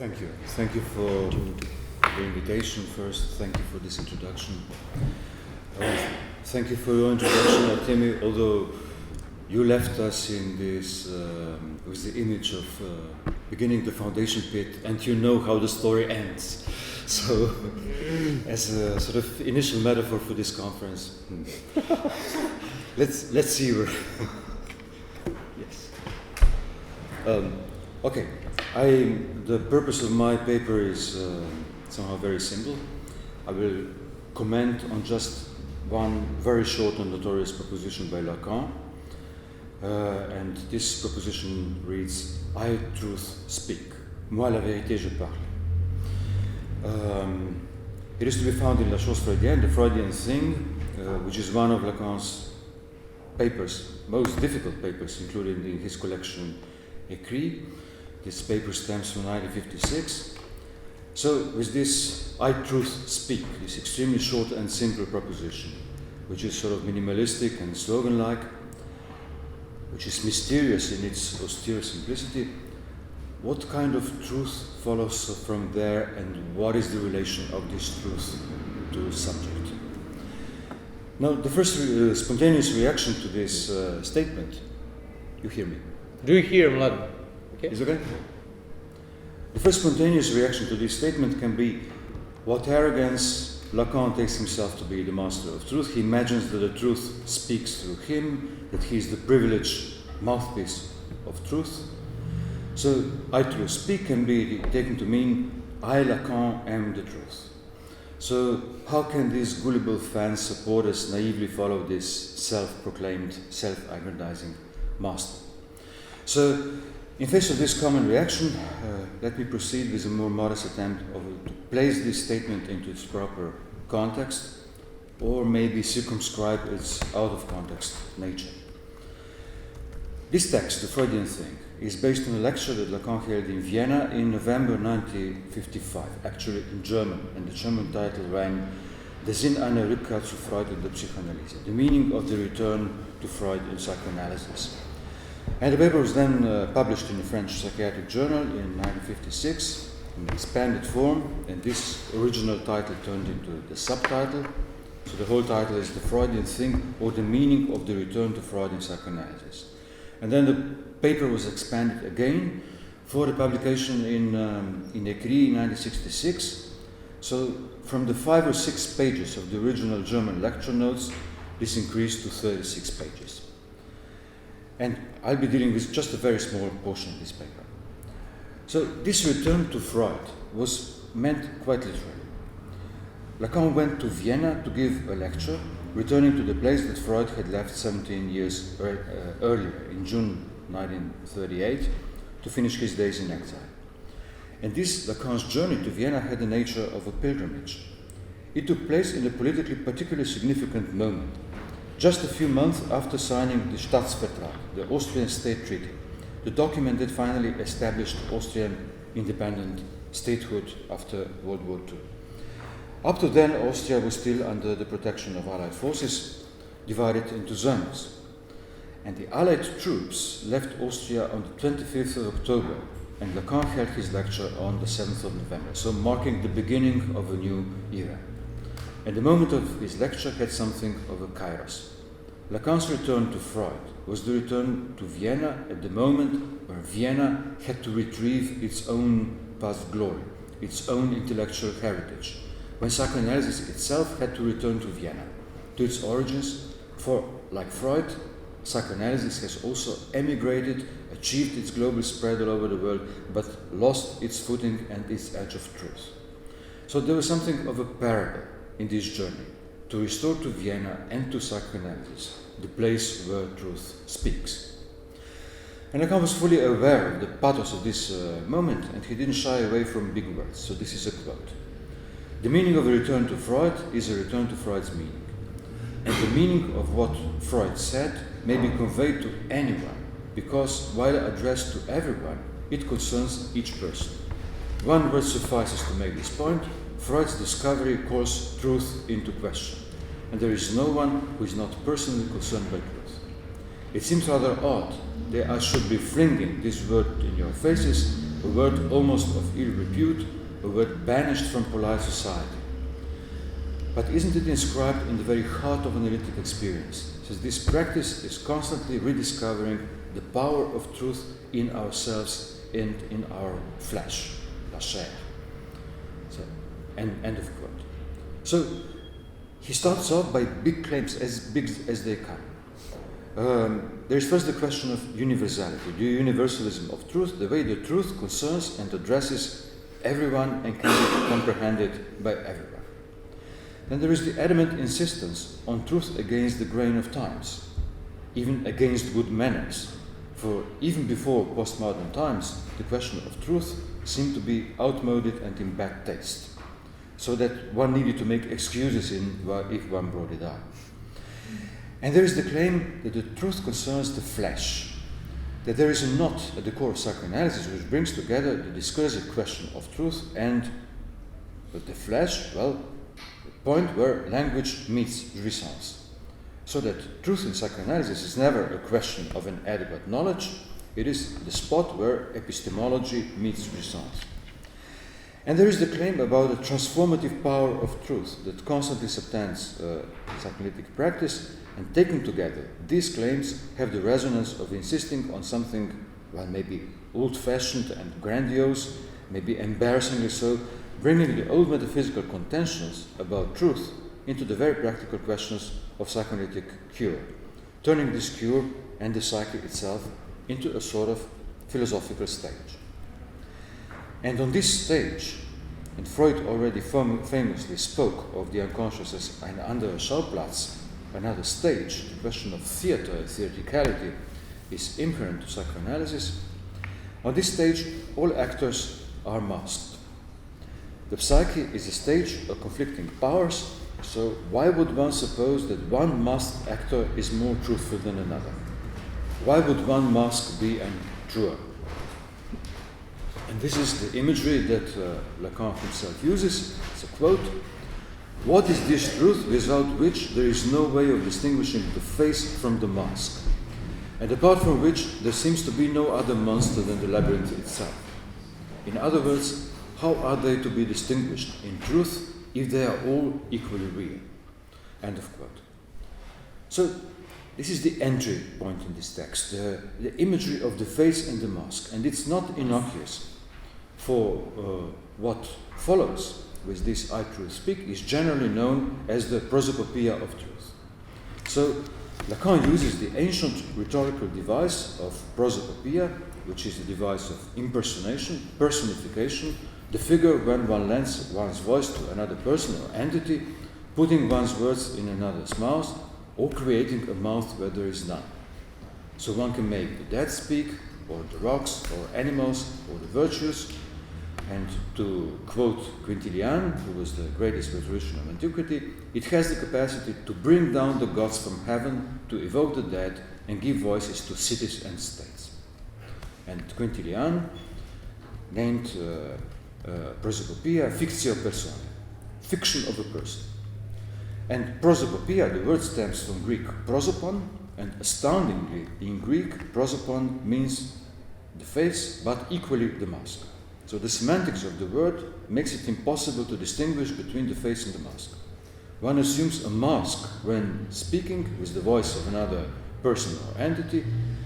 Thank you. Thank you for the invitation first. Thank you for this introduction. Thank you for your introduction, Artemi, although you left us in this with the image of beginning the foundation pit, and you know how the story ends. So, as a sort of initial metaphor for this conference, let's see where. Yes. Okay. The purpose of my paper is somehow very simple. I will comment on just one very short and notorious proposition by Lacan. And this proposition reads, I, truth, speak. Moi, la vérité, je parle. It is to be found in La Chose Freudienne, the Freudian Thing, which is one of Lacan's papers, most difficult papers, included in his collection Écrit. This paper stems from 1956. So with this I, truth, speak, this extremely short and simple proposition, which is sort of minimalistic and slogan-like, which is mysterious in its austere simplicity, what kind of truth follows from there, and what is the relation of this truth to subject? Now, the first spontaneous reaction to this statement, you hear me? Do you hear, Mladen? Okay. Is it okay? The first spontaneous reaction to this statement can be what arrogance Lacan takes himself to be the master of truth. He imagines that the truth speaks through him, that he is the privileged mouthpiece of truth. So, I, truth, speak can be taken to mean I, Lacan, am the truth. So, how can these gullible fans, supporters, naively follow this self-proclaimed, self-aggrandizing master? So, in face of this common reaction, let me proceed with a more modest attempt to place this statement into its proper context, or maybe circumscribe its out-of-context nature. This text, The Freudian Thing, is based on a lecture that Lacan held in Vienna in November 1955, actually in German, and the German title ran Der Sinn einer Rückkehr zu Freud und der Psychoanalyse, the meaning of the return to Freud in psychoanalysis. And the paper was then published in the French Psychiatric Journal in 1956 in expanded form, and this original title turned into the subtitle. So the whole title is The Freudian Thing, or the meaning of the return to Freud in psychoanalysis. And then the paper was expanded again for the publication in Écrit in 1966. So from the 5 or 6 pages of the original German lecture notes, this increased to 36 pages. And I'll be dealing with just a very small portion of this paper. So this return to Freud was meant quite literally. Lacan went to Vienna to give a lecture, returning to the place that Freud had left 17 years earlier, in June 1938, to finish his days in exile. And this Lacan's journey to Vienna had the nature of a pilgrimage. It took place in a politically particularly significant moment, just a few months after signing the Staatsvertrag, the Austrian state treaty, the document that finally established Austrian independent statehood after World War II. Up to then, Austria was still under the protection of Allied forces, divided into zones. And the Allied troops left Austria on the 25th of October, and Lacan held his lecture on the 7th of November, so marking the beginning of a new era. And the moment of his lecture had something of a kairos. Lacan's return to Freud was the return to Vienna at the moment where Vienna had to retrieve its own past glory, its own intellectual heritage, when psychoanalysis itself had to return to Vienna, to its origins, for, like Freud, psychoanalysis has also emigrated, achieved its global spread all over the world, but lost its footing and its edge of truth. So there was something of a parable in this journey, to restore to Vienna and to psychoanalysis, the place where truth speaks. And Lacan was fully aware of the pathos of this moment, and he didn't shy away from big words, so this is a quote. The meaning of a return to Freud is a return to Freud's meaning. And the meaning of what Freud said may be conveyed to anyone, because while addressed to everyone, it concerns each person. One word suffices to make this point. Freud's discovery calls truth into question, and there is no one who is not personally concerned by truth. It seems rather odd that I should be flinging this word in your faces, a word almost of ill repute, a word banished from polite society. But isn't it inscribed in the very heart of analytic experience? Since this practice is constantly rediscovering the power of truth in ourselves and in our flesh, la chair. So, end of quote. So he starts off by big claims, as big as they come. There is first the question of universality, the universalism of truth, the way the truth concerns and addresses everyone and can be comprehended by everyone. Then there is the adamant insistence on truth against the grain of times, even against good manners. For even before postmodern times, the question of truth seemed to be outmoded and in bad taste, so that one needed to make excuses if one brought it up. And there is the claim that the truth concerns the flesh, that there is a knot at the core of psychoanalysis which brings together the discursive question of truth and the flesh, well, the point where language meets jouissance. So that truth in psychoanalysis is never a question of an adequate knowledge, it is the spot where epistemology meets jouissance. And there is the claim about the transformative power of truth that constantly subtends psychoanalytic practice, and taken together, these claims have the resonance of insisting on something, well, maybe old-fashioned and grandiose, maybe embarrassingly so, bringing the old metaphysical contentions about truth into the very practical questions of psychoanalytic cure, turning this cure and the psyche itself into a sort of philosophical stage. And on this stage, and Freud already famously spoke of the unconscious as ein anderer Schauplatz, another stage, the question of theater and theatricality is inherent to psychoanalysis. On this stage, all actors are masked. The psyche is a stage of conflicting powers, so why would one suppose that one masked actor is more truthful than another? Why would one mask be truer? And this is the imagery that Lacan himself uses. It's a quote. What is this truth without which there is no way of distinguishing the face from the mask, and apart from which there seems to be no other monster than the labyrinth itself? In other words, how are they to be distinguished in truth if they are all equally real? End of quote. So this is the entry point in this text, the imagery of the face and the mask, and it's not innocuous, for what follows with this I truth speak is generally known as the prosopopoeia of truth. So Lacan uses the ancient rhetorical device of prosopopoeia, which is the device of impersonation, personification, the figure when one lends one's voice to another person or entity, putting one's words in another's mouth, or creating a mouth where there is none. So one can make the dead speak, or the rocks, or animals, or the virtues. And to quote Quintilian, who was the greatest rhetorician of antiquity, it has the capacity to bring down the gods from heaven, to evoke the dead, and give voices to cities and states. And Quintilian named prosopopoeia fictio personae, fiction of a person. And prosopopoeia, the word stems from Greek prosopon, and astoundingly in Greek, prosopon means the face, but equally the mask. So the semantics of the word makes it impossible to distinguish between the face and the mask. One assumes a mask when speaking with the voice of another person or entity,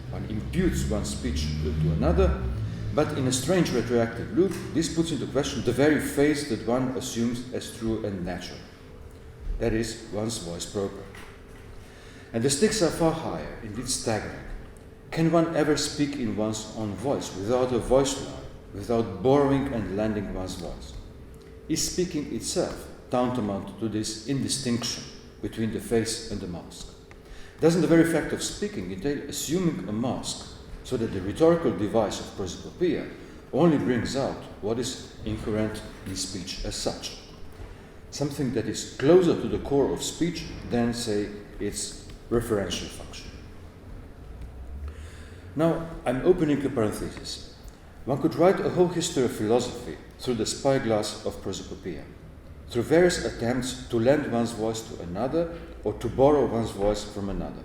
one imputes one's speech to another, but in a strange retroactive loop, this puts into question the very face that one assumes as true and natural. That is, one's voice proper. And the stakes are far higher, indeed staggering. Can one ever speak in one's own voice without a voice line, without borrowing and lending one's voice? Is speaking itself tantamount to this indistinction between the face and the mask? Doesn't the very fact of speaking entail assuming a mask, so that the rhetorical device of prosopopoeia only brings out what is incoherent in speech as such? Something that is closer to the core of speech than, say, its referential function. Now, I'm opening a parenthesis. One could write a whole history of philosophy through the spyglass of prosopopoeia, through various attempts to lend one's voice to another or to borrow one's voice from another,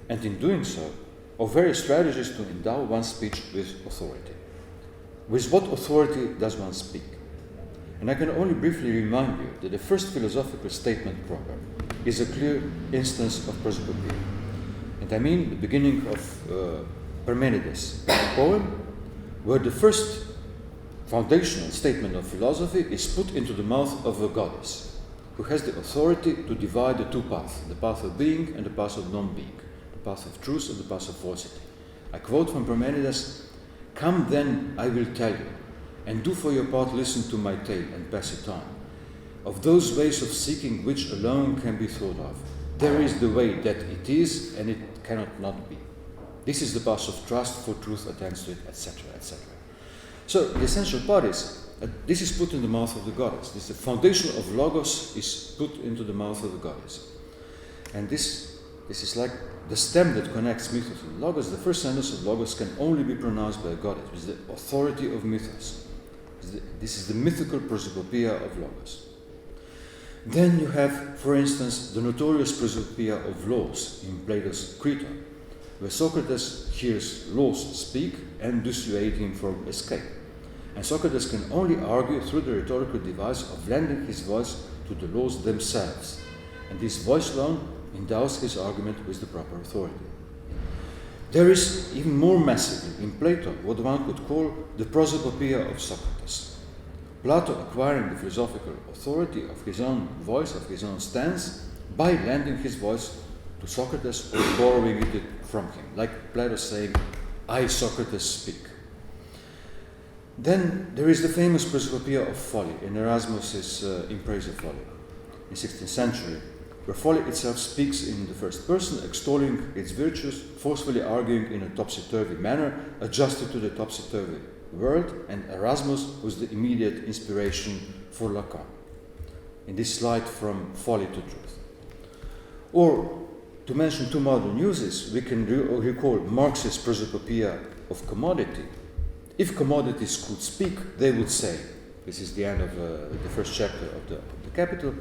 and in doing so, of various strategies to endow one's speech with authority. With what authority does one speak? And I can only briefly remind you that the first philosophical statement proper is a clear instance of prosopopoeia. And I mean the beginning of Parmenides' poem, where the first foundational statement of philosophy is put into the mouth of a goddess, who has the authority to divide the two paths, the path of being and the path of non-being, the path of truth and the path of falsity. I quote from Parmenides, "Come then, I will tell you, and do for your part listen to my tale and pass it on, of those ways of seeking which alone can be thought of. There is the way that it is, and it cannot not be. This is the path of trust, for truth attends to it, etc., etc." So the essential part is, this is put in the mouth of the goddess. This, the foundation of logos is put into the mouth of the goddess. And this is like the stem that connects mythos and logos. The first sentence of logos can only be pronounced by a goddess, with the authority of mythos. This is the mythical prosopopoeia of logos. Then you have, for instance, the notorious prosopopoeia of laws in Plato's Crito, where Socrates hears laws speak and dissuade him from escape. And Socrates can only argue through the rhetorical device of lending his voice to the laws themselves. And this voice alone endows his argument with the proper authority. There is even more massively in Plato what one could call the prosopopoeia of Socrates. Plato acquiring the philosophical authority of his own voice, of his own stance, by lending his voice to Socrates or borrowing it from him, like Plato saying, "I, Socrates, speak." Then there is the famous prosopopoeia of folly in Erasmus's In Praise of Folly in 16th century, where folly itself speaks in the first person, extolling its virtues, forcefully arguing in a topsy-turvy manner, adjusted to the topsy-turvy world, and Erasmus was the immediate inspiration for Lacan in this slide from folly to truth. Or, to mention two modern uses, we can recall Marx's prosopopoeia of commodity. If commodities could speak, they would say, this is the end of the first chapter of the Capital,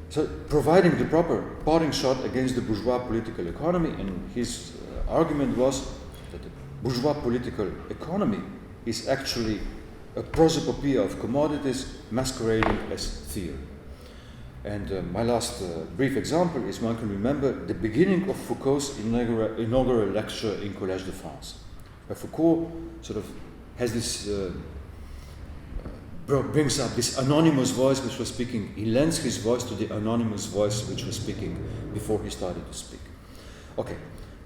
so providing the proper parting shot against the bourgeois political economy, and his argument was that the bourgeois political economy is actually a prosopopoeia of commodities masquerading as theory. And my last brief example is one can remember the beginning of Foucault's inaugural lecture in Collège de France, where Foucault sort of has this, brings up this anonymous voice which was speaking. He lends his voice to the anonymous voice which was speaking before he started to speak. Okay,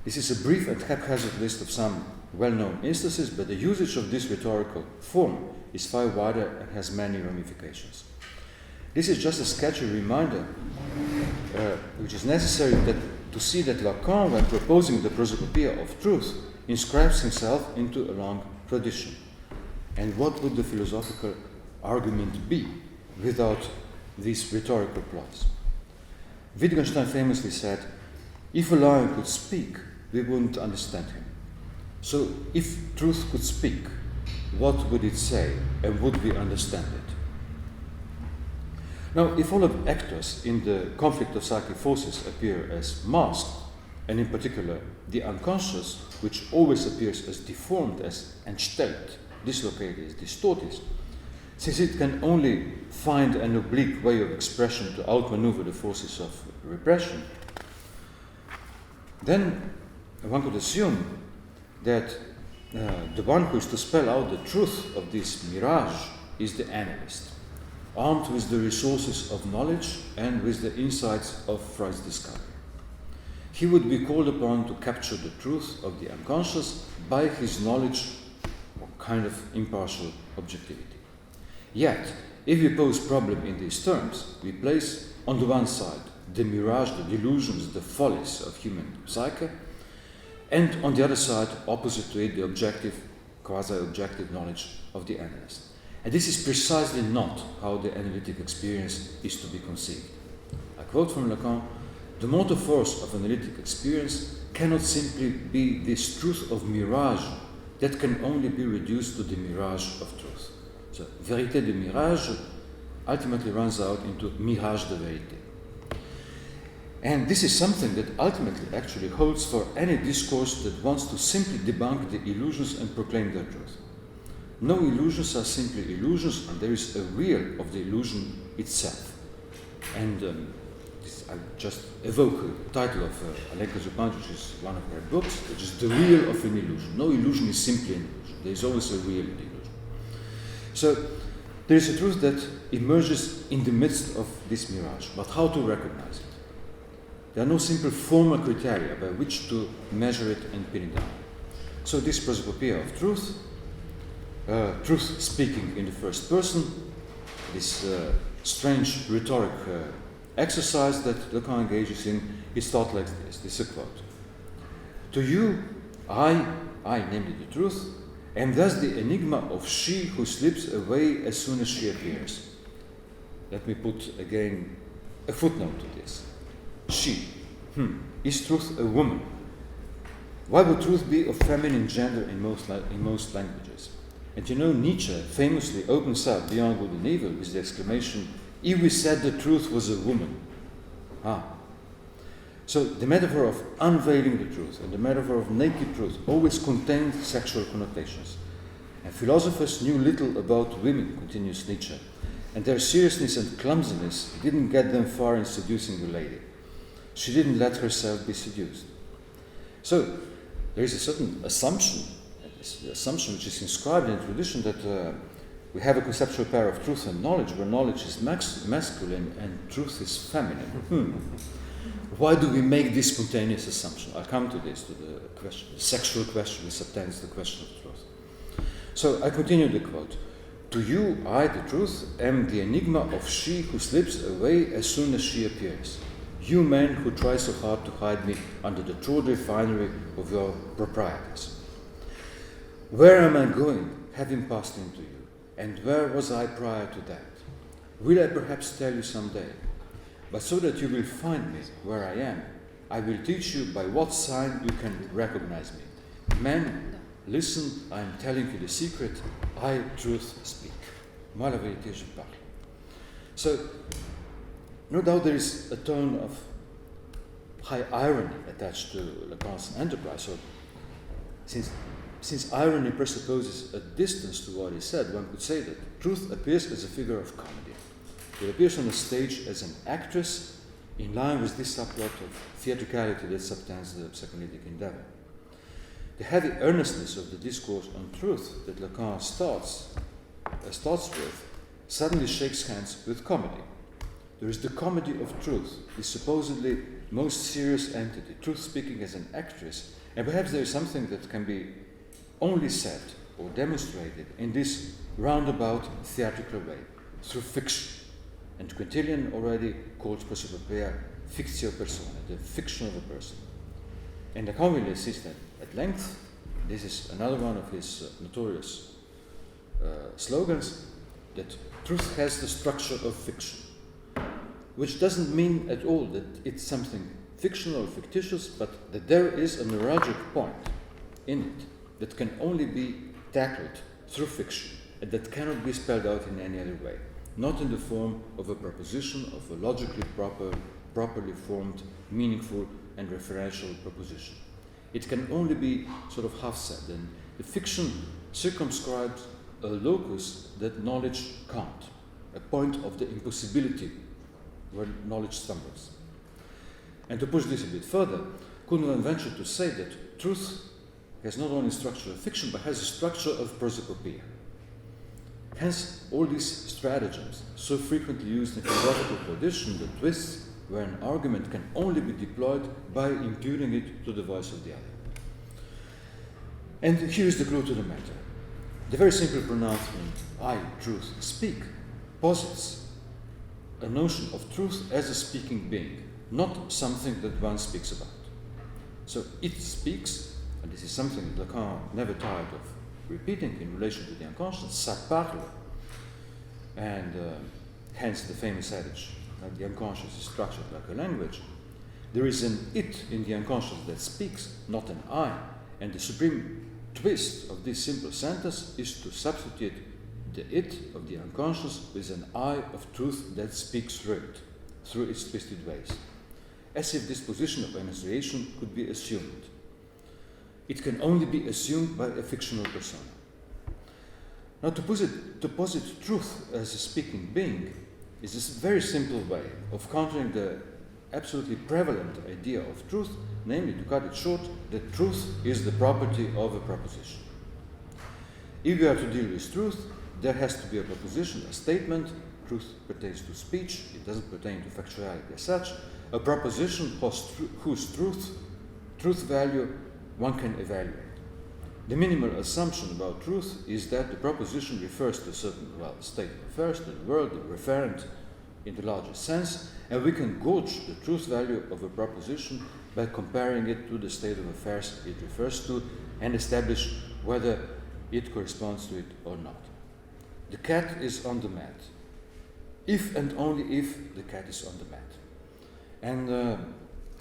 this is a brief and haphazard list of some well-known instances, but the usage of this rhetorical form is far wider and has many ramifications. This is just a sketchy reminder, which is necessary to see that Lacan, when proposing the prosopopoeia of truth, inscribes himself into a long tradition. And what would the philosophical argument be without these rhetorical plots? Wittgenstein famously said, "If a lion could speak, we wouldn't understand him. So if truth could speak, what would it say, and would we understand it?" Now, if all of actors in the conflict of psychic forces appear as masked, and in particular the unconscious, which always appears as deformed, as entstellt, dislocated, as distorted, since it can only find an oblique way of expression to outmaneuver the forces of repression, then one could assume that the one who is to spell out the truth of this mirage is the analyst, armed with the resources of knowledge and with the insights of Freud's discovery. He would be called upon to capture the truth of the unconscious by his knowledge or kind of impartial objectivity. Yet, if we pose problem in these terms, we place on the one side the mirage, the delusions, the follies of human psyche, and on the other side, opposite to it, the objective, quasi-objective knowledge of the analyst. And this is precisely not how the analytic experience is to be conceived. I quote from Lacan, "The motor force of analytic experience cannot simply be this truth of mirage that can only be reduced to the mirage of truth." So, vérité de mirage ultimately runs out into mirage de vérité. And this is something that ultimately actually holds for any discourse that wants to simply debunk the illusions and proclaim their truth. no illusions are simply illusions, and there is a real of the illusion itself. And I just evoke the title of Alenka Zupanc, which is one of her books, which is The Real of an Illusion. No illusion is simply an illusion. There is always a real in the illusion. So there is a truth that emerges in the midst of this mirage, but how to recognize it? There are no simple formal criteria by which to measure it and pin it down. So this prosopopoeia of truth, truth speaking in the first person, this strange rhetoric exercise that Lacan engages in, is thought like this. This is a quote. To you, I, namely the truth, am thus the enigma of she who slips away as soon as she appears. Let me put again a footnote to this. She. Is truth a woman? Why would truth be of feminine gender in most languages? And you know, Nietzsche famously opens up Beyond Good and Evil with the exclamation, if we said the truth was a woman. So the metaphor of unveiling the truth and the metaphor of naked truth always contained sexual connotations. And philosophers knew little about women, continues Nietzsche, and their seriousness and clumsiness didn't get them far in seducing the lady. She didn't let herself be seduced. So there is a certain assumption, the assumption which is inscribed in tradition that we have a conceptual pair of truth and knowledge, where knowledge is masculine and truth is feminine. Why do we make this spontaneous assumption? I'll come to this, to the question, the sexual question, which subtends the question of truth. So I continue the quote. To you, I, the truth, am the enigma of she who slips away as soon as she appears. You men who try so hard to hide me under the tawdry finery of your proprieties. Where am I going, having passed into you? And where was I prior to that? Will I perhaps tell you some day? But so that you will find me where I am, I will teach you by what sign you can recognize me. Men, listen, I am telling you the secret. I, truth, speak. Moi la vérité, je parle. So, no doubt there is a tone of high irony attached to Lacan's enterprise. So, since irony presupposes a distance to what is said, one could say that truth appears as a figure of comedy. It appears on the stage as an actress in line with this subplot of theatricality that subtends the psychoanalytic endeavor. The heavy earnestness of the discourse on truth that Lacan starts with suddenly shakes hands with comedy. There is the comedy of truth, the supposedly most serious entity, truth speaking as an actress, and perhaps there is something that can be only said or demonstrated in this roundabout theatrical way, through fiction. And Quintilian already called prosopopoeia fictio persona, the fiction of a person. And Lacan will insist that at length, this is another one of his notorious slogans, that truth has the structure of fiction, which doesn't mean at all that it's something fictional or fictitious, but that there is a neuralgic point in it that can only be tackled through fiction, and that cannot be spelled out in any other way. Not in the form of a proposition, of a logically properly formed, meaningful and referential proposition. It can only be sort of half said, and the fiction circumscribes a locus that knowledge can't, a point of the impossibility where knowledge stumbles. And to push this a bit further, couldn't one venture to say that truth has not only structure of fiction, but has a structure of prosopopoeia. Hence, all these stratagems, so frequently used in philosophical tradition, the twists where an argument can only be deployed by imputing it to the voice of the other. And here is the clue to the matter. The very simple pronouncement, I, truth, speak, posits a notion of truth as a speaking being, not something that one speaks about. So it speaks, and this is something that Lacan never tired of repeating in relation to the unconscious, ça parle, and hence the famous adage that the unconscious is structured like a language. There is an it in the unconscious that speaks, not an I, and the supreme twist of this simple sentence is to substitute the it of the unconscious with an I of truth that speaks through it, through its twisted ways, as if this position of enunciation could be assumed. It can only be assumed by a fictional persona. Now, to posit truth as a speaking being is a very simple way of countering the absolutely prevalent idea of truth, namely, to cut it short, that truth is the property of a proposition. If we are to deal with truth, there has to be a proposition, a statement. Truth pertains to speech, it doesn't pertain to factuality as such. A proposition whose truth value one can evaluate. The minimal assumption about truth is that the proposition refers to a certain state of affairs, to the world, the referent in the larger sense, and we can gauge the truth value of a proposition by comparing it to the state of affairs it refers to and establish whether it corresponds to it or not. The cat is on the mat. If and only if the cat is on the mat. And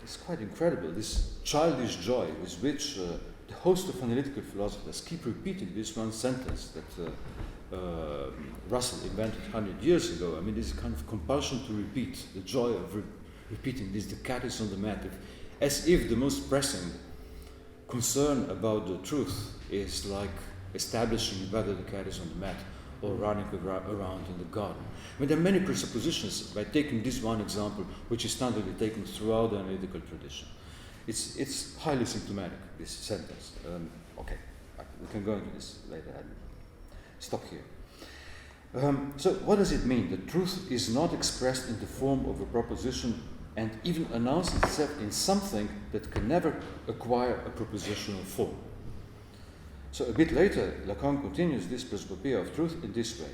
it's quite incredible, this childish joy with which the host of analytical philosophers keep repeating this one sentence that Russell invented 100 years ago. I mean, this kind of compulsion to repeat, the joy of repeating this, the cat is on the mat, as if the most pressing concern about the truth is like establishing whether the cat is on the mat or running around in the garden. I mean, there are many presuppositions by taking this one example, which is standardly taken throughout the analytical tradition. It's highly symptomatic, this sentence. Okay, we can go into this later. I'll stop here. So what does it mean? That truth is not expressed in the form of a proposition and even announces itself in something that can never acquire a propositional form. So a bit later, Lacan continues this presbyopia of truth in this way.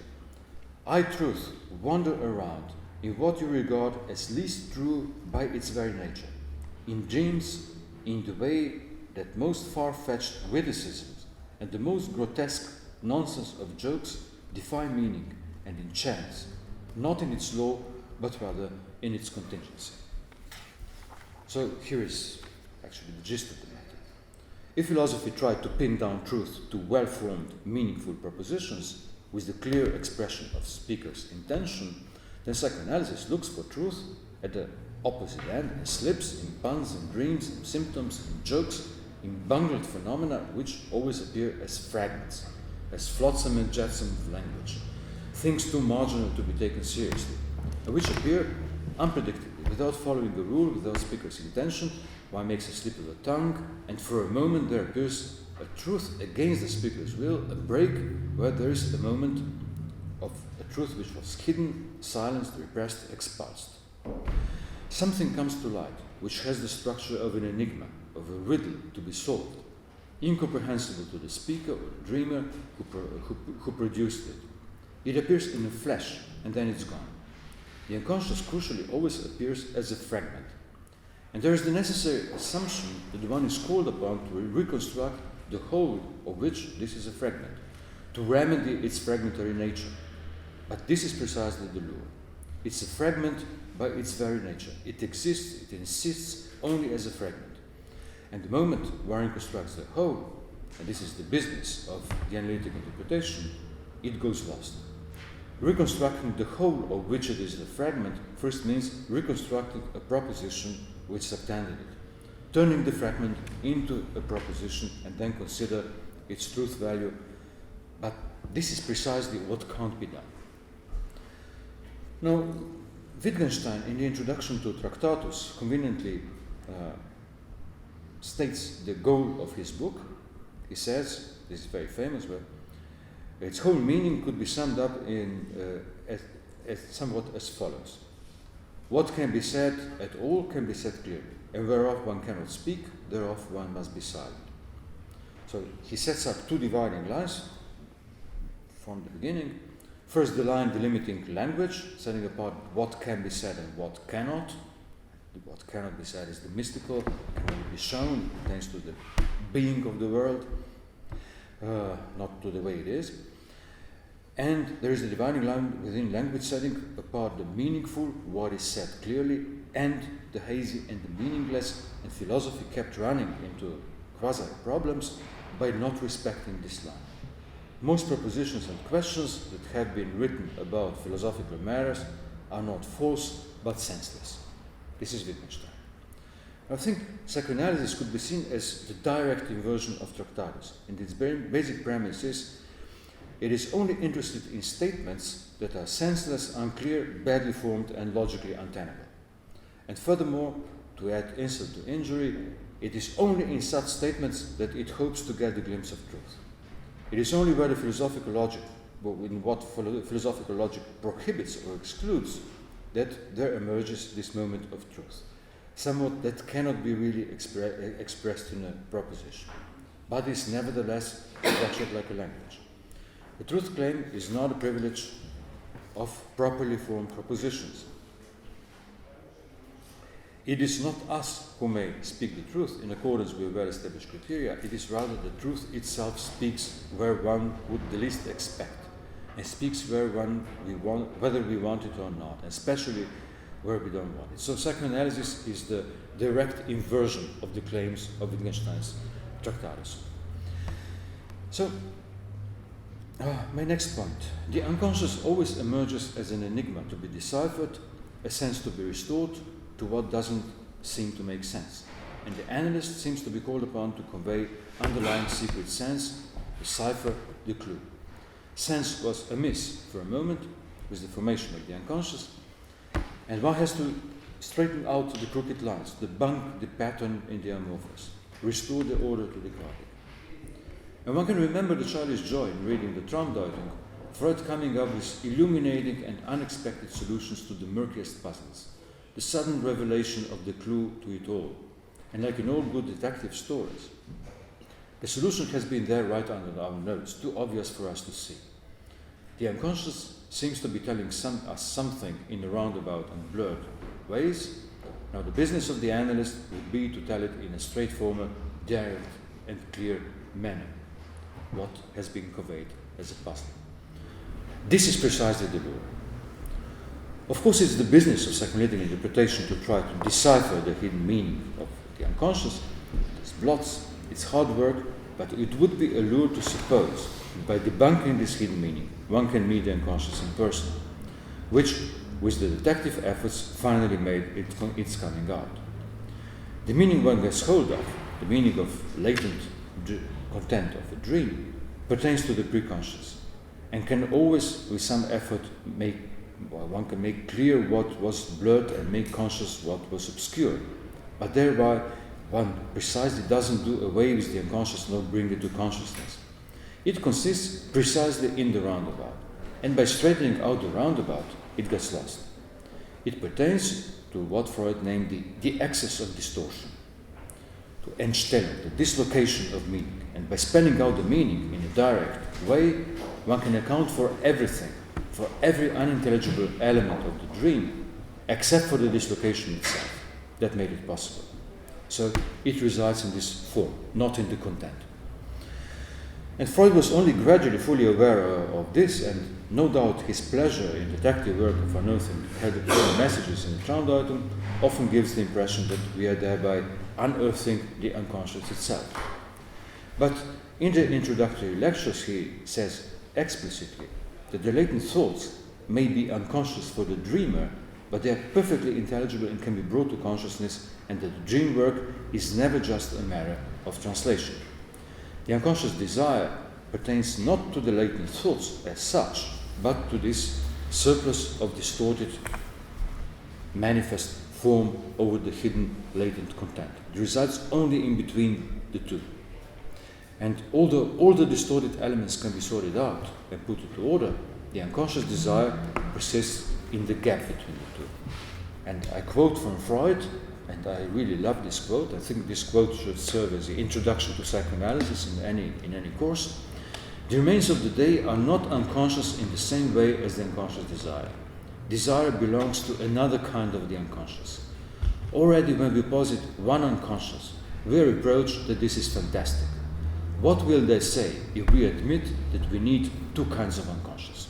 I, truth, wander around in what you regard as least true by its very nature, in dreams, in the way that most far-fetched witticisms and the most grotesque nonsense of jokes define meaning, and in chance, not in its law, but rather in its contingency. So here is actually the gist of the matter. If philosophy tried to pin down truth to well-formed, meaningful propositions with the clear expression of speaker's intention, then psychoanalysis looks for truth at the opposite end, in slips, in puns, in dreams, in symptoms, in jokes, in bungled phenomena which always appear as fragments, as flotsam and jetsam of language, things too marginal to be taken seriously, and which appear unpredictably, without following a rule, without speaker's intention. One makes a slip of the tongue, and for a moment there appears a truth against the speaker's will, a break where there is a moment of a truth which was hidden, silenced, repressed, expulsed. Something comes to light which has the structure of an enigma, of a riddle to be solved, incomprehensible to the speaker or the dreamer who produced it. It appears in the flesh, and then it's gone. The unconscious crucially always appears as a fragment. And there is the necessary assumption that the one is called upon to reconstruct the whole of which this is a fragment, to remedy its fragmentary nature. But this is precisely the lure. It's a fragment by its very nature. It exists, it insists only as a fragment. And the moment one reconstructs the whole, and this is the business of the analytic interpretation, it goes lost. Reconstructing the whole of which it is a fragment first means reconstructing a proposition which subtended it, turning the fragment into a proposition and then consider its truth value. But this is precisely what can't be done. Now, Wittgenstein, in the introduction to Tractatus, conveniently states the goal of his book. He says, this is very famous, but its whole meaning could be summed up in somewhat as follows. What can be said at all can be said clearly, and whereof one cannot speak, thereof one must be silent. So he sets up two dividing lines from the beginning. First, the line delimiting language, setting apart what can be said and what cannot. What cannot be said is the mystical, can only be shown, pertains to the being of the world, not to the way it is. And there is a dividing line within language, setting apart the meaningful, what is said clearly, and the hazy and the meaningless, and philosophy kept running into quasi-problems by not respecting this line. Most propositions and questions that have been written about philosophical matters are not false, but senseless. This is Wittgenstein. I think psychoanalysis could be seen as the direct inversion of Tractatus, and its basic premise is it is only interested in statements that are senseless, unclear, badly formed, and logically untenable. And furthermore, to add insult to injury, it is only in such statements that it hopes to get a glimpse of truth. It is only where the philosophical logic, in what philosophical logic prohibits or excludes, that there emerges this moment of truth, somewhat that cannot be really expressed in a proposition, but is nevertheless structured like a language. The truth claim is not a privilege of properly formed propositions. It is not us who may speak the truth in accordance with well-established criteria. It is rather the truth itself speaks where one would the least expect, and speaks whether we want it or not, especially where we don't want it. So psychoanalysis is the direct inversion of the claims of Wittgenstein's Tractatus. So, my next point. The unconscious always emerges as an enigma to be deciphered, a sense to be restored to what doesn't seem to make sense. And the analyst seems to be called upon to convey underlying secret sense, decipher the clue. Sense was amiss for a moment with the formation of the unconscious, and one has to straighten out the crooked lines, debunk the pattern in the amorphous, restore the order to the chaotic. And one can remember the childish joy in reading the Traumdeutung, Freud coming up with illuminating and unexpected solutions to the murkiest puzzles, the sudden revelation of the clue to it all. And like in all good detective stories, the solution has been there right under our nose, too obvious for us to see. The unconscious seems to be telling us something in a roundabout and blurred ways. Now the business of the analyst would be to tell it in a straightforward, direct and clear manner, what has been conveyed as a puzzle. This is precisely the lure. Of course, it's the business of psychoanalytic interpretation to try to decipher the hidden meaning of the unconscious. It's blots, it's hard work, but it would be a lure to suppose that by debunking this hidden meaning, one can meet the unconscious in person, which, with the detective efforts, finally made its coming out. The meaning one gets hold of, the meaning of latent content of a dream, pertains to the preconscious, and can always, with some effort, one can make clear what was blurred and make conscious what was obscure, but thereby one precisely doesn't do away with the unconscious nor bring it to consciousness. It consists precisely in the roundabout, and by straightening out the roundabout, it gets lost. It pertains to what Freud named the access of distortion, to Entstellung, the dislocation of meaning. And by spelling out the meaning in a direct way, one can account for everything, for every unintelligible element of the dream, except for the dislocation itself that made it possible. So it resides in this form, not in the content. And Freud was only gradually fully aware of this, and no doubt his pleasure in detective work of unearthing hidden messages in the Traumdeutung often gives the impression that we are thereby unearthing the unconscious itself. But in the introductory lectures he says explicitly that the latent thoughts may be unconscious for the dreamer, but they are perfectly intelligible and can be brought to consciousness, and that the dream work is never just a matter of translation. The unconscious desire pertains not to the latent thoughts as such, but to this surplus of distorted manifest form over the hidden latent content. It resides only in between the two. And although all the distorted elements can be sorted out and put into order, the unconscious desire persists in the gap between the two. And I quote from Freud, and I really love this quote. I think this quote should serve as the introduction to psychoanalysis in any course. The remains of the day are not unconscious in the same way as the unconscious desire. Desire belongs to another kind of the unconscious. Already when we posit one unconscious, we are reproached that this is fantastic. What will they say if we admit that we need two kinds of unconscious?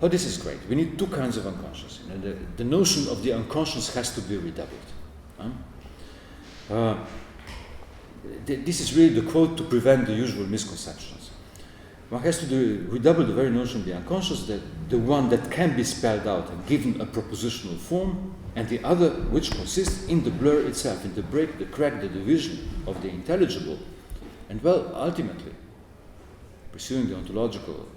Oh, this is great. We need two kinds of unconscious. And the notion of the unconscious has to be redoubled. This is really the quote to prevent the usual misconceptions. One has to redouble the very notion of the unconscious, the one that can be spelled out and given a propositional form, and the other which consists in the blur itself, in the break, the crack, the division of the intelligible. And well, ultimately, pursuing the ontological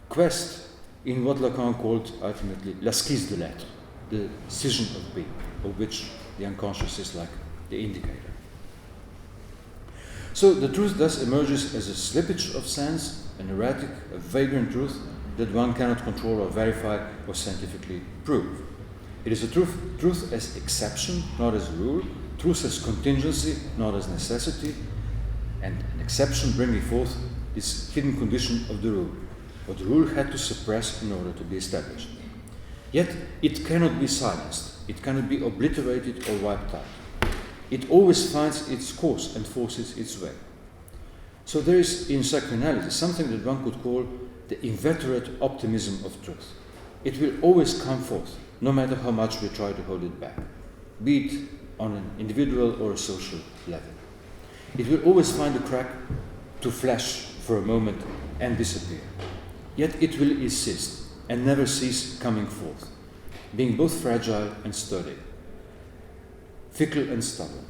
quest in what Lacan called ultimately l'esquisse de l'être, the scission of being, of which the unconscious is like the indicator. So the truth thus emerges as a slippage of sense, an erratic, a vagrant truth that one cannot control or verify or scientifically prove. It is a truth as exception, not as rule, truth as contingency, not as necessity, and an exception bringing forth this hidden condition of the rule, what the rule had to suppress in order to be established. Yet it cannot be silenced, it cannot be obliterated or wiped out. It always finds its course and forces its way. So there is in psychoanalysis something that one could call the inveterate optimism of truth. It will always come forth, no matter how much we try to hold it back, be it on an individual or a social level. It will always find a crack to flash for a moment and disappear. Yet it will insist and never cease coming forth, being both fragile and sturdy, fickle and stubborn.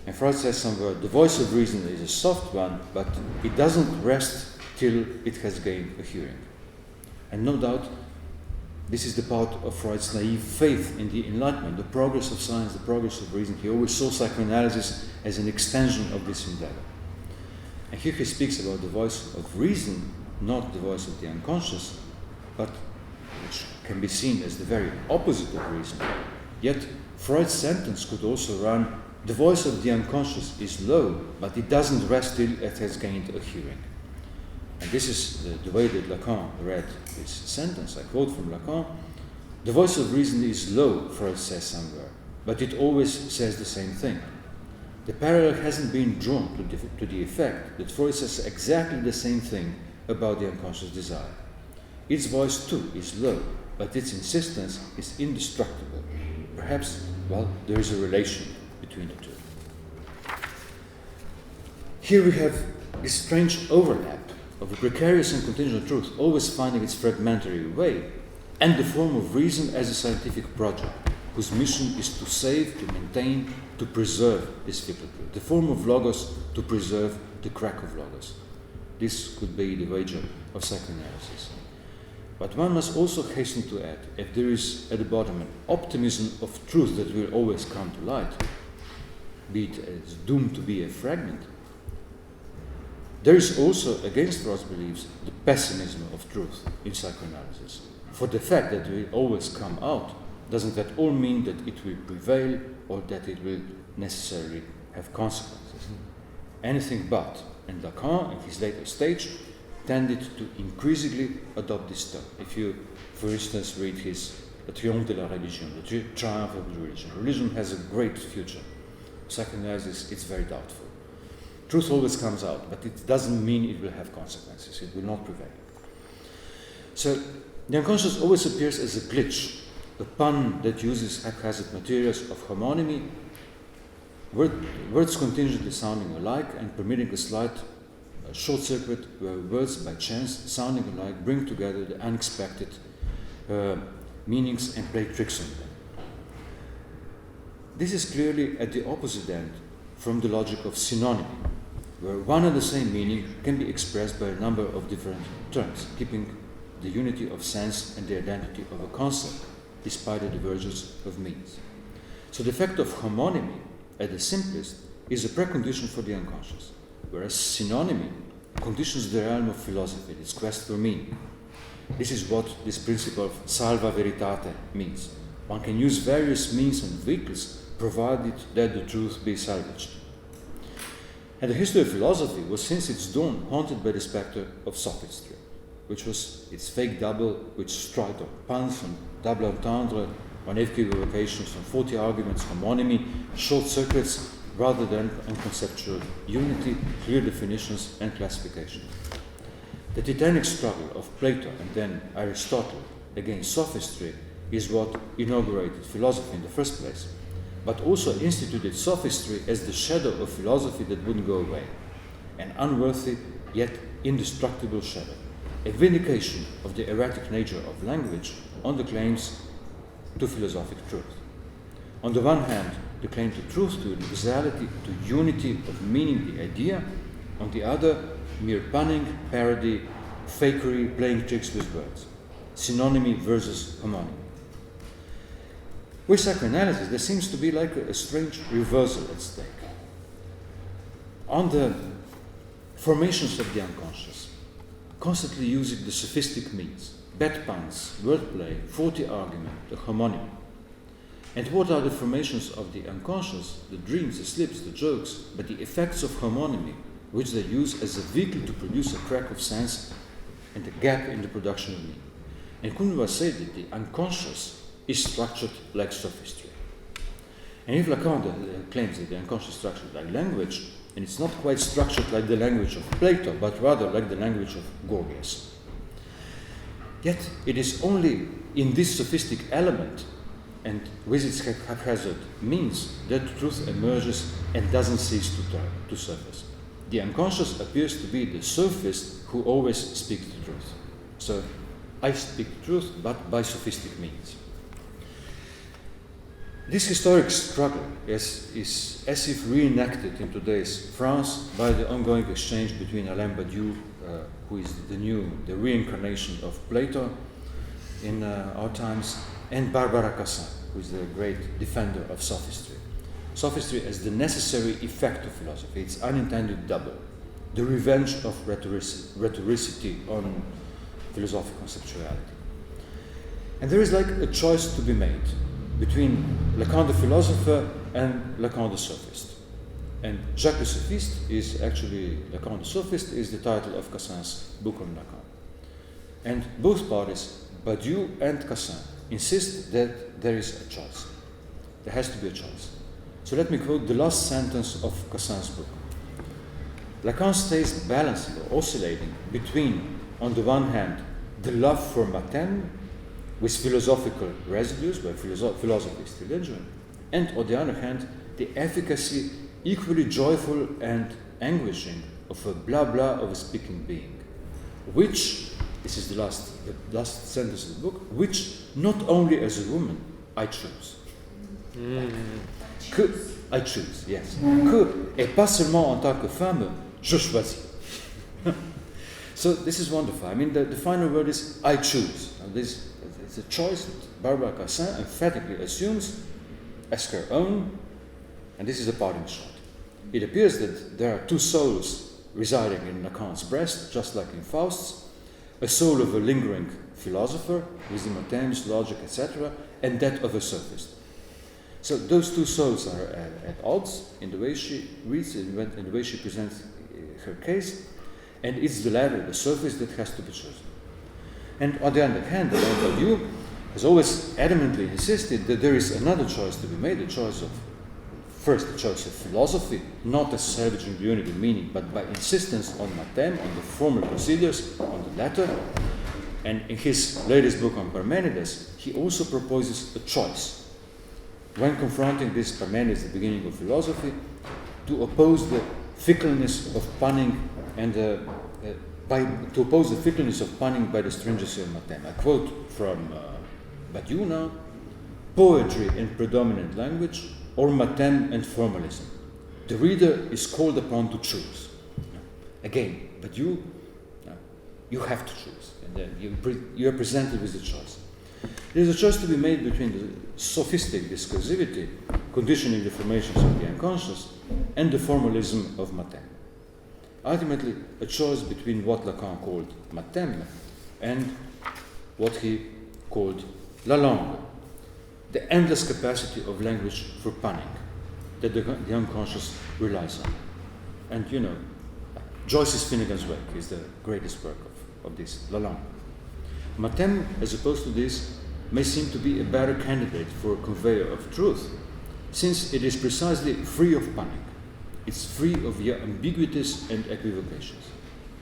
And Freud says somewhere, the voice of reason is a soft one, but it doesn't rest till it has gained a hearing. And no doubt, this is the part of Freud's naive faith in the Enlightenment, the progress of science, the progress of reason. He always saw psychoanalysis as an extension of this endeavor. And here he speaks about the voice of reason, not the voice of the unconscious, but which can be seen as the very opposite of reason. Yet Freud's sentence could also run, the voice of the unconscious is low, but it doesn't rest till it has gained a hearing. And this is the way that Lacan read this sentence. I quote from Lacan, the voice of reason is low, Freud says somewhere, but it always says the same thing. The parallel hasn't been drawn to the effect that Freud says exactly the same thing about the unconscious desire. Its voice too is low, but its insistence is indestructible. Perhaps, well, there is a relation between the two. Here we have this strange overlap of a precarious and contingent truth always finding its fragmentary way, and the form of reason as a scientific project, whose mission is to save, to maintain, to preserve this fickle truth. The form of logos to preserve the crack of logos. This could be the wager of psychoanalysis. But one must also hasten to add, if there is at the bottom an optimism of truth that will always come to light, be it as doomed to be a fragment, there is also, against Freud's beliefs, the pessimism of truth in psychoanalysis. For the fact that it will always come out doesn't at all mean that it will prevail or that it will necessarily have consequences. Anything but, and Lacan, in his later stage, tended to increasingly adopt this tone. If you, for instance, read his Le Triomphe de la Religion, the triumph of the religion. Religion has a great future. Psychoanalysis, it's very doubtful. Truth always comes out, but it doesn't mean it will have consequences. It will not prevail. So the unconscious always appears as a glitch, a pun that uses haphazard materials of homonymy, words contingently sounding alike and permitting a slight short circuit where words by chance sounding alike bring together the unexpected meanings and play tricks on them. This is clearly at the opposite end from the logic of synonymy, where one and the same meaning can be expressed by a number of different terms, keeping the unity of sense and the identity of a concept, despite the divergence of meanings. So the fact of homonymy, at the simplest, is a precondition for the unconscious, whereas synonymy conditions the realm of philosophy, its quest for meaning. This is what this principle of salva veritate means. One can use various means and vehicles, provided that the truth be salvaged. And the history of philosophy was since its dawn haunted by the spectre of sophistry, which was its fake double, which strived on puns, on double entendre, on equivocations, on faulty arguments, homonymy, short circuits, rather than on conceptual unity, clear definitions, and classification. The titanic struggle of Plato and then Aristotle against sophistry is what inaugurated philosophy in the first place, but also instituted sophistry as the shadow of philosophy that wouldn't go away, an unworthy yet indestructible shadow, a vindication of the erratic nature of language on the claims to philosophic truth. On the one hand, the claim to truth, to universality, to unity of meaning, the idea. On the other, mere punning, parody, fakery, playing tricks with words. Synonymy versus homonymy. With psychoanalysis, there seems to be like a strange reversal at stake. On the formations of the unconscious, constantly using the sophistic means, bad puns, wordplay, faulty argument, the homonymy. And what are the formations of the unconscious, the dreams, the slips, the jokes, but the effects of homonymy, which they use as a vehicle to produce a crack of sense and a gap in the production of meaning. And couldn't say that the unconscious is structured like sophistry? And if Lacan claims that the unconscious is structured like language, and it's not quite structured like the language of Plato, but rather like the language of Gorgias. Yet it is only in this sophistic element and with its haphazard means that truth emerges and doesn't cease to surface. The unconscious appears to be the sophist who always speaks the truth. So I speak the truth, but by sophistic means. This historic struggle is as if reenacted in today's France by the ongoing exchange between Alain Badiou, who is the reincarnation of Plato in our times, and Barbara Cassin, who is the great defender of sophistry. Sophistry as the necessary effect of philosophy, its unintended double, the revenge of rhetoricity on philosophical conceptuality. And there is like a choice to be made between Lacan the philosopher and Lacan the sophist. And Jacques le Sophiste is actually, Lacan the sophist is the title of Cassin's book on Lacan. And both parties, Badiou and Cassin, insist that there is a choice. There has to be a choice. So let me quote the last sentence of Cassin's book. Lacan stays balancing or oscillating between, on the one hand, the love for Mladen, with philosophical residues, where philosophy is still lingering, and on the other hand, the efficacy, equally joyful and anguishing, of a blah blah of a speaking being, which, this is the last sentence of the book, which not only as a woman I choose. Que I choose, yes. Que, et pas seulement en tant que femme, je choisis. So this is wonderful. I mean, the final word is I choose. Now it's a choice that Barbara Cassin emphatically assumes as her own, and this is a parting shot. It appears that there are two souls residing in Lacan's breast, just like in Faust's, a soul of a lingering philosopher, wisdom of terms, logic, etc., and that of a sophist. So those two souls are at odds in the way she reads, in the way she presents her case, and it's the latter, the sophist, that has to be chosen. And on the other hand, Alain Badiou has always adamantly insisted that there is another choice to be made, the choice of philosophy, not as salvaging the unity meaning, but by insistence on Mladen, on the formal procedures, on the latter. And in his latest book on Parmenides, he also proposes a choice. When confronting this Parmenides, the beginning of philosophy, to oppose the fickleness of punning and to oppose the fickleness of punning by the stringency of Mladen. I quote from Badiou now: poetry and predominant language, or Mladen and formalism. The reader is called upon to choose. Again, Badiou, you have to choose, and then you are presented with the choice. There is a choice to be made between the sophistic discursivity, conditioning the formations of the unconscious, and the formalism of Mladen. Ultimately, a choice between what Lacan called Mladen and what he called la langue, the endless capacity of language for punning that the unconscious relies on. And you know, Joyce's Finnegan's Wake is the greatest work of this, la langue. Mladen, as opposed to this, may seem to be a better candidate for a conveyor of truth, since it is precisely free of punning. It's free of ambiguities and equivocations.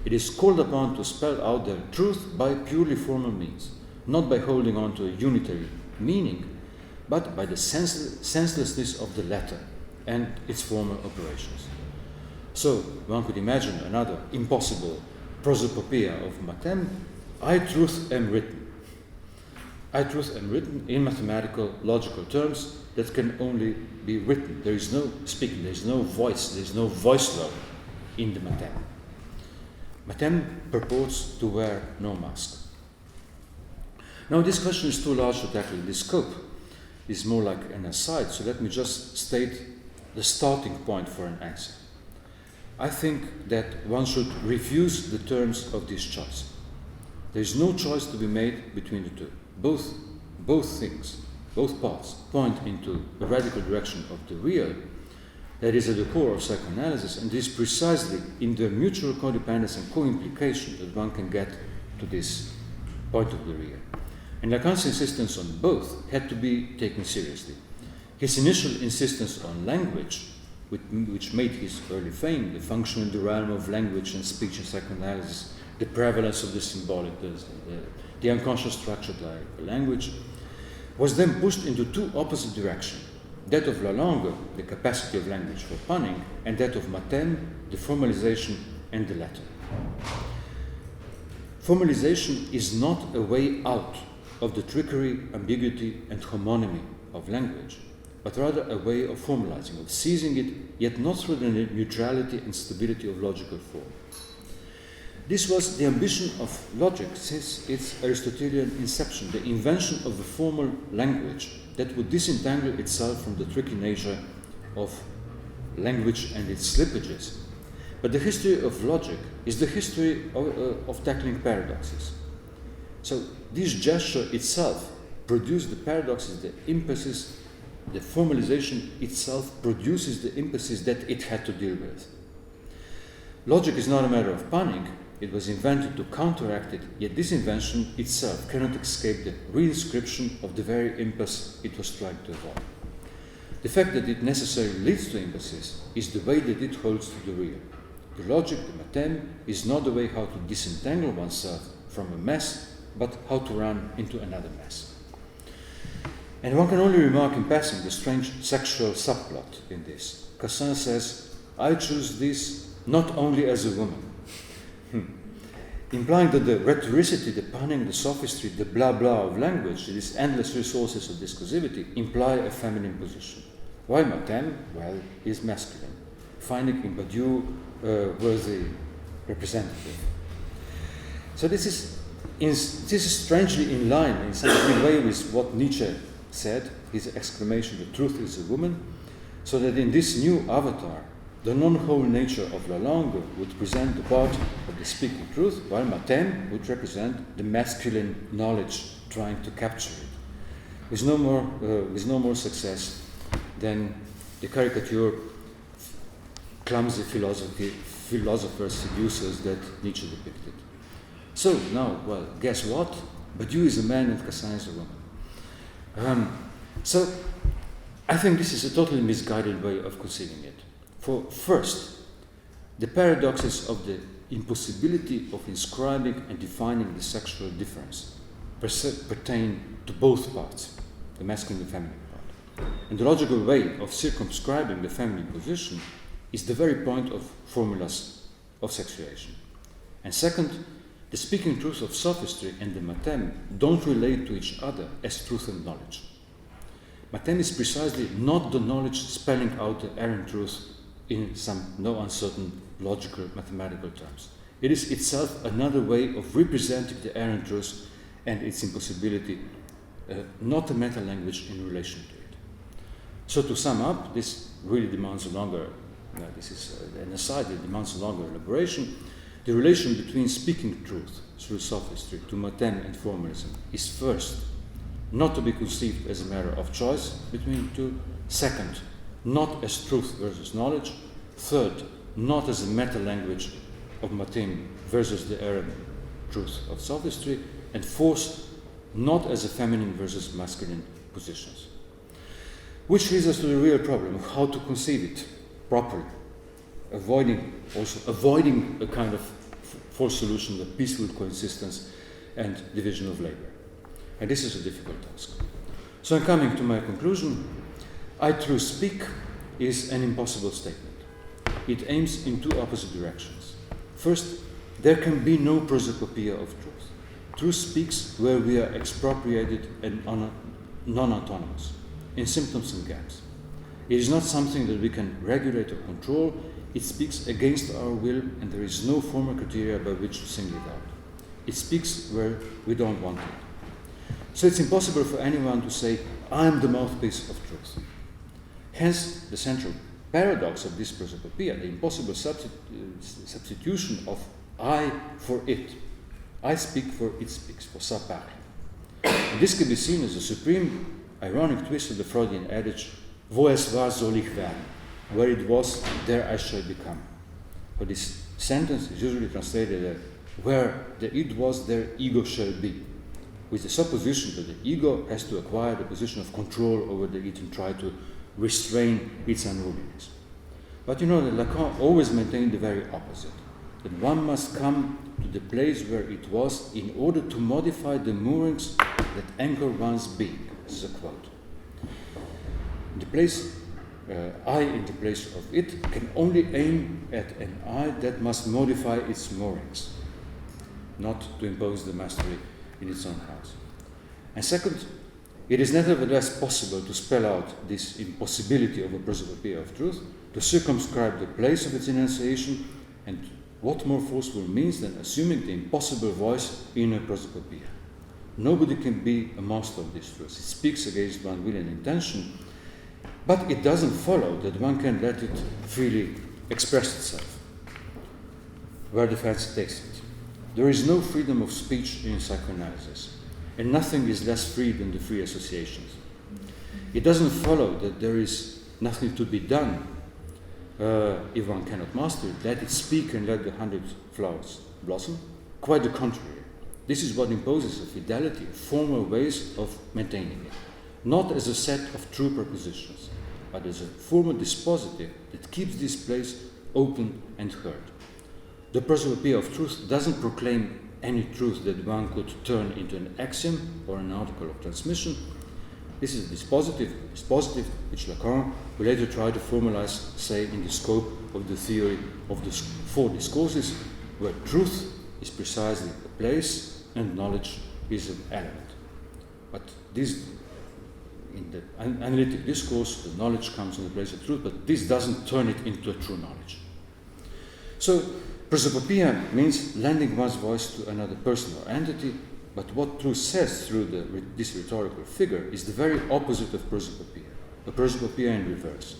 It is called upon to spell out the truth by purely formal means, not by holding on to a unitary meaning, but by the senselessness of the letter and its formal operations. So one could imagine another impossible prosopopoeia of Mladen: I truth am written. I truth am written in mathematical, logical terms that can only be written. There is no speaking, there is no voice load in the Mladen. Mladen purports to wear no mask. Now this question is too large to tackle in this scope. It's more like an aside, so let me just state the starting point for an answer. I think that one should refuse the terms of this choice. There is no choice to be made between the two. Both things, both paths, point into a radical direction of the real that is at the core of psychoanalysis, and it is precisely in their mutual codependence and co-implication that one can get to this point of the real. And Lacan's insistence on both had to be taken seriously. His initial insistence on language, which made his early fame, the function in the realm of language and speech in psychoanalysis, the prevalence of the symbolic, the unconscious structured language, was then pushed into two opposite directions. That of Lalande, the capacity of language for punning, and that of Mladen, the formalization and the latter. Formalization is not a way out of the trickery, ambiguity, and homonymy of language, but rather a way of formalizing, of seizing it, yet not through the neutrality and stability of logical form. This was the ambition of logic since its Aristotelian inception, the invention of a formal language that would disentangle itself from the tricky nature of language and its slippages. But the history of logic is the history of tackling paradoxes. So this gesture itself produced the paradoxes, the impasses, the formalization itself produces the impasses that it had to deal with. Logic is not a matter of punning. It was invented to counteract it, yet this invention itself cannot escape the reinscription of the very impasse it was trying to avoid. The fact that it necessarily leads to impasses is the way that it holds to the real. The logic, the Mladen, is not the way how to disentangle oneself from a mess, but how to run into another mess. And one can only remark in passing the strange sexual subplot in this. Cassin says, I choose this not only as a woman, implying that the rhetoricity, the punning, the sophistry, the blah blah of language, these endless resources of discursivity, imply a feminine position. While Mladen, well, is masculine, finding in Badiou a worthy representative. So this is strangely in line, in some way, with what Nietzsche said, his exclamation, the truth is a woman, so that in this new avatar, the non-whole nature of Lalande would present the part of the speaking truth, while Mladen would represent the masculine knowledge trying to capture it, with no more success than the caricature clumsy philosophers, seducers that Nietzsche depicted. So now, well, guess what? Badiou is a man and Cassin is a woman. So I think this is a totally misguided way of conceiving it. For first, the paradoxes of the impossibility of inscribing and defining the sexual difference pertain to both parts, the masculine and feminine part. And the logical way of circumscribing the feminine position is the very point of formulas of sexuation. And second, the speaking truth of sophistry and the Mladen don't relate to each other as truth and knowledge. Mladen is precisely not the knowledge spelling out the errant truth in some no uncertain logical mathematical terms. It is itself another way of representing the errant truth and its impossibility, not a meta-language in relation to it. So to sum up, this really demands a longer, this is an aside, it demands a longer elaboration. The relation between speaking truth through sophistry to Mladen and formalism is first, not to be conceived as a matter of choice between the two. Second, not as truth versus knowledge. Third, not as a meta-language of Mladen versus the errant truth of sophistry. And fourth, not as a feminine versus masculine positions. Which leads us to the real problem of how to conceive it properly, avoiding a kind of false solution of peaceful coexistence and division of labor. And this is a difficult task. So I'm coming to my conclusion. I truth speak is an impossible statement. It aims in two opposite directions. First, there can be no prosopopoeia of truth. Truth speaks where we are expropriated and non-autonomous, in symptoms and gaps. It is not something that we can regulate or control. It speaks against our will, and there is no formal criteria by which to single it out. It speaks where we don't want it. So it's impossible for anyone to say, I am the mouthpiece of truth. Hence, the central paradox of this prosopopoeia, the impossible substitution of I for it. I speak for it speaks, for ça parle. And this can be seen as a supreme ironic twist of the Freudian adage, wo es war, soll ich werden. Where it was, there I shall become. For this sentence is usually translated as, where the it was, there ego shall be, with the supposition that the ego has to acquire the position of control over the it and try to restrain its unruliness. But you know that Lacan always maintained the very opposite, that one must come to the place where it was in order to modify the moorings that anchor one's being. This is a quote. The place, I in the place of it, can only aim at an I that must modify its moorings, not to impose the mastery in its own house. And second, it is nevertheless possible to spell out this impossibility of a prosopopoeia of truth, to circumscribe the place of its enunciation, and what more forceful means than assuming the impossible voice in a prosopopoeia? Nobody can be a master of this truth. It speaks against one's will and intention, but it doesn't follow that one can let it freely express itself, where the fancy takes it. There is no freedom of speech in psychoanalysis, and nothing is less free than the free associations. It doesn't follow that there is nothing to be done if one cannot master it. Let it speak and let the 100 flowers blossom. Quite the contrary. This is what imposes a fidelity, formal ways of maintaining it, not as a set of true propositions, but as a formal dispositive that keeps this place open and heard. The prosopopoeia of truth doesn't proclaim any truth that one could turn into an axiom or an article of transmission. This is a dispositive which Lacan will later try to formalize, say, in the scope of the theory of the four discourses, where truth is precisely a place and knowledge is an element. But this, in the analytic discourse, the knowledge comes in the place of truth, but this doesn't turn it into a true knowledge. So, prosopopoeia means lending one's voice to another person or entity, but what truth says through this rhetorical figure is the very opposite of prosopopoeia, a prosopopoeia in reverse.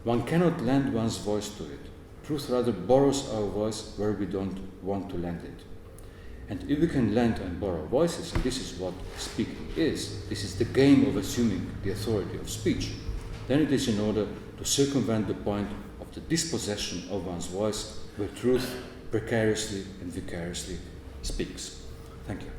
One cannot lend one's voice to it. Truth rather borrows our voice where we don't want to lend it. And if we can lend and borrow voices, and this is what speaking is, this is the game of assuming the authority of speech, then it is in order to circumvent the point of the dispossession of one's voice where truth precariously and vicariously speaks. Thank you.